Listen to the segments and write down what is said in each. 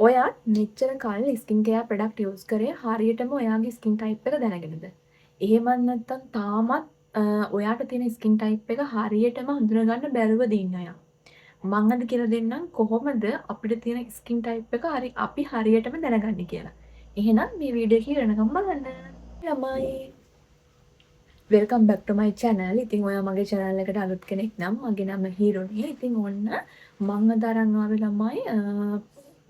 ඔයාත් මෙච්චර කාලෙ skin care product use කරේ හරියටම ඔයාගේ ස්කින් ටයිප් එක දැනගෙනද? එහෙමත් නැත්නම් තාමත් ඔයාට තියෙන ස්කින් ටයිප් එක හරියටම හඳුනගන්න බැරුවද ඉන්න අය? මං අද කියලා දෙන්නම් කොහොමද අපිට තියෙන ස්කින් ටයිප් එක අපි හරියටම දැනගන්නේ කියලා. එහෙනම් මේ වීඩියෝ එක ඉවරනකම් බලන්න. ළමයි වෙල්කම් බැක් ටු මයි channel. ඉතින් ඔයා මගේ channel එකට අලුත් කෙනෙක් නම් මගේ නම හිරුණිය. ඉතින් ඔන්න මං අද අරන් ආවේ ළමයි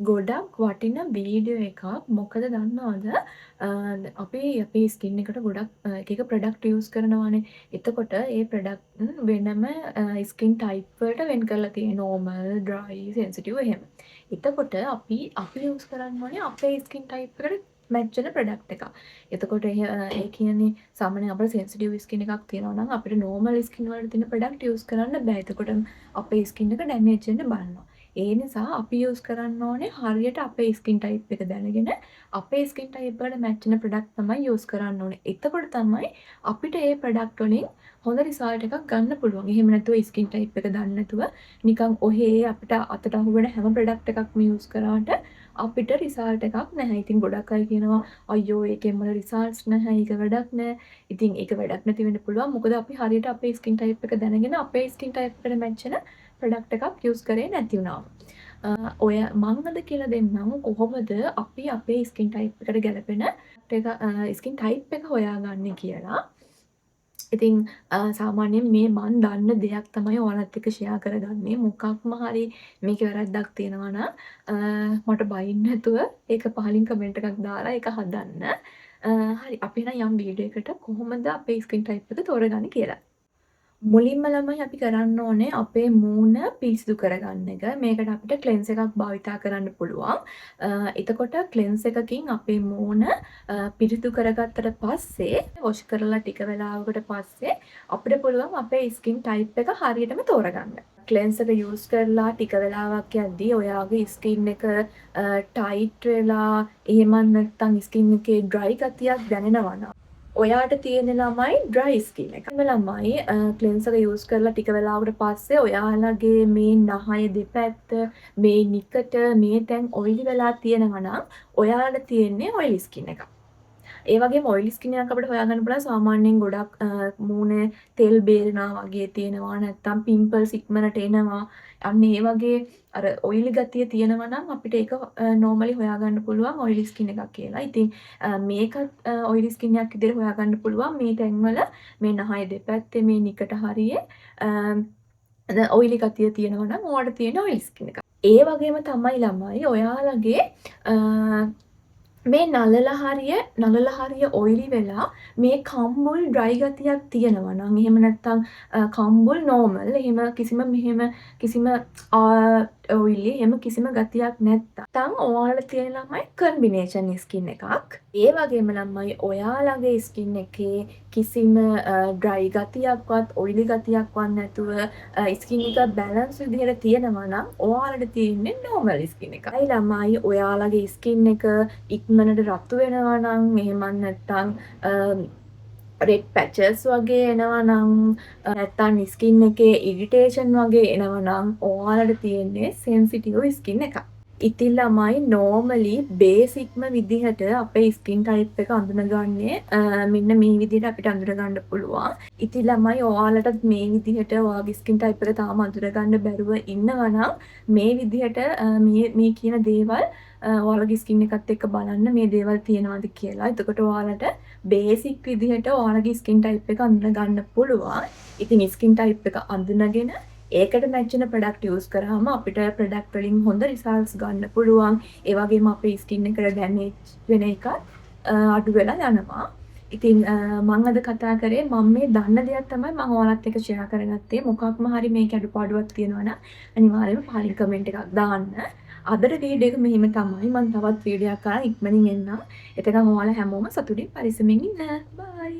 ගොඩක් වටින වීඩියෝ එකක්. මොකද දන්නවද? අපි අපේ ස්කින් එකට ගොඩක් එක එක ප්‍රොඩක්ට් යූස් කරනවානේ. එතකොට ඒ ප්‍රොඩක්ට් වෙනම ස්කින් ටයිප් වලට වෙන් කරලා තියෙනවා. normal, dry, sensitive එහෙම. එතකොට අපි යූස් කරන්න ඕනේ අපේ ස්කින් ටයිප් එකට මැච් වෙන ප්‍රොඩක්ට් එකක්. එතකොට ඒ කියන්නේ සාමාන්‍යයෙන් අපේ සෙන්සිටිව් ස්කින් එකක් තියෙනවා නම් අපිට normal ස්කින් වලට තියෙන ප්‍රොඩක්ට් යූස් කරන්න බෑ. එතකොට අපේ ස්කින් එක ඩැමේජ් වෙන්න බලනවා. ඒ නිසා අපි යූස් කරන්න ඕනේ හරියට අපේ ස්කින් ටයිප් එක දැනගෙන අපේ ස්කින් ටයිප් එකට මැච් වෙන ප්‍රොඩක්ට් තමයි යූස් කරන්න ඕනේ. එතකොට තමයි අපිට ඒ ප්‍රොඩක්ට් වලින් හොඳ රිසල්ට් එකක් ගන්න පුළුවන්. එහෙම නැතුව ස්කින් ටයිප් එක දන්නේ නැතුව නිකන් ඔහේ අපිට අතට අහු වෙන හැම ප්‍රොඩක්ට් එකක්ම යූස් කරාට අපිට රිසල්ට් එකක් නැහැ. ඉතින් ගොඩක් අය කියනවා අයියෝ ඒකෙන් මට රිසල්ට්ස් නැහැ. ඒක වැඩක් නැහැ. ඉතින් ඒක වැඩක් නැති වෙන්න පුළුවන්. මොකද අපි හරියට අපේ ස්කින් ටයිප් එක දැනගෙන අපේ ස්කින් ටයිප් එකට මැච් වෙන ප්‍රොඩක්ට් එකක් යූස් කරේ නැති වුණාම. ඔය මං අද කියලා දෙන්නම් කොහොමද අපි අපේ ස්කින් ටයිප් එකට ගැලපෙන ස්කින් ටයිප් එක හොයාගන්නේ කියලා. ඉතින් සාමාන්‍යයෙන් මේ මන් දන්න දෙයක් තමයි ඔයාලත් එක්ක ෂෙයා කරගන්නේ. මොකක්ම හරි මේකේ වැරද්දක් තියෙනවා නම් මට බයින්න නැතුව ඒක පහලින් කමෙන්ට් එකක් දාලා ඒක හදන්න. හරි අපි එහෙනම් යම් වීඩියෝ එකට කොහොමද අපේ ස්කින් ටයිප් එක තෝරගන්නේ කියලා. මුලින්ම ළමයි අපි කරන්න ඕනේ අපේ මූණ පිරිසිදු කරගන්න එක. මේකට අපිට ක්ලෙන්ස් එකක් භාවිතා කරන්න පුළුවන්. එතකොට ක්ලෙන්ස් එකකින් අපේ මූණ පිරිසිදු කරගත්තට පස්සේ වොෂ් කරලා ටික වෙලාවකට පස්සේ අපිට පුළුවන් අපේ ස්කින් ටයිප් එක හරියටම තෝරගන්න. ක්ලෙන්ස් එක යූස් කරලා ටික වෙලාවක් යද්දී ඔයාගේ ස්කින් එක ටයිට් වෙලා එහෙම නැත්නම් ස්කින් එකේ ඩ්‍රයි ගතියක් දැනෙනවා නම් ඔයාට තියෙන ළමයි ඩ්‍රයි ස්කින් එක. ළමයි ක්ලෙන්ස් එක යූස් කරලා ටික වෙලාවකට පස්සේ ඔයාලගේ මේ නහය දෙපැත්ත මේ නිකට මේ තැන් ඔයිලි වෙලා තියෙනවා නම් ඔයාලට තියෙන්නේ ඔයිලි ස්කින් එකක්. ඒ වගේම ඔයිලි ස්කින් එකක් අපිට හොයාගන්න පුළුවන් සාමාන්‍යයෙන් ගොඩක් මූණේ තෙල් බේරනවා වගේ තියෙනවා නැත්නම් පිම්පල්ස් ඉක්මනට එනවා. අන්න ඒ වගේ අර ඔයිලි ගතිය තියෙනවා නම් අපිට ඒක නෝමලි හොයාගන්න පුළුවන් ඔයිලි ස්කින් එකක් කියලා. ඉතින් මේකත් ඔයිලි ස්කින් එකක් විදිහට හොයාගන්න පුළුවන් මේ තැන්වල මේ නහය දෙපැත්තේ මේ නිකට හරියේ ඔයිලි ගතිය තියෙනවා නම් ඔයාලට තියෙන ඔයිලි ස්කින් එකක්. ඒ වගේම තමයි ළමයි ඔයාලගේ මේ නළල හරිය ඔයිලි වෙලා මේ කම්බුල් ඩ්‍රයි ගතියක් තියෙනවා නම් එහෙම නැත්නම් කම්බුල් නෝමල් එහෙම කිසිම ඔයිලි එහෙම කිසිම ගතියක් නැත්තම් ඔයාලට තියෙන ළමයි කම්බිනේෂන් ස්කින් එකක්. ඒ වගේම ළමයි ඔයාලගේ ස්කින් එකේ කිසිම ඩ්‍රයි ගතියක්වත් ඔයිලි ගතියක්වත් නැතුව ස්කින් එක බැලන්ස් විදිහට තියෙනවා නම් ඔයාලට තියෙන්නේ නෝමල් ස්කින් එකක්. ඒ ළමයි ඔයාලගේ ස්කින් එක ඉක්මනට රතු වෙනවා නම් එහෙමත් නැත්නම් රෙඩ් පැචස් වගේ එනවා නම් නැත්නම් ස්කින් එකේ ඉරිටේෂන් වගේ එනවා නම් ඔයාලට තියෙන්නේ සෙන්සිටිව් ස්කින් එකක්. ඉතින් ළමයි නෝමලි බේසික්ම විදිහට අපේ ස්කින් ටයිප් එක අඳුනගන්නේ මෙන්න මේ විදිහට අපිට අඳුනගන්න පුළුවන්. ඉතින් ළමයි ඔයාලට මේ විදිහට ඔයාගේ ස්කින් ටයිප් එක තාම අඳුනගන්න බැරුව ඉන්නවා නම් මේ විදිහට මේ කියන දේවල් ඔයාලගේ ස්කින් එකත් එක්ක බලන්න මේ දේවල් තියෙනවද කියලා. එතකොට ඔයාලට බේසික් විදිහට ඔයාලගේ ස්කින් ටයිප් එක අඳුනගන්න පුළුවන්. ඉතින් ස්කින් ටයිප් එක අඳුනගෙන ඒකට මැච් වෙන ප්‍රොඩක්ට් යූස් කරාම අපිට ප්‍රොඩක්ට් වලින් හොඳ රිසල්ට්ස් ගන්න පුළුවන්. ඒ වගේම අපේ ස්කින් එකට ඩැමේජ් වෙන එක අඩු වෙලා යනවා. ඉතින් මම අද කතා කරේ මම මේ දන්න දෙයක් තමයි මම ඔයාලත් එක්ක ෂෙයා කරගත්තේ. මොකක්ම හරි මේක අඩුපාඩුවක් තියෙනවා නම් අනිවාර්යයෙන්ම පහලින් කමෙන්ට් එකක් දාන්න. අදට වීඩියෝ එක මෙහිම තමයි. මම තවත් වීඩියෝ එකක් කරන් ඉක්මනින් එන්නම්. එතකන් ඔයාලා හැමෝම සතුටින් පරිස්සමින් ඉන්න. බයි.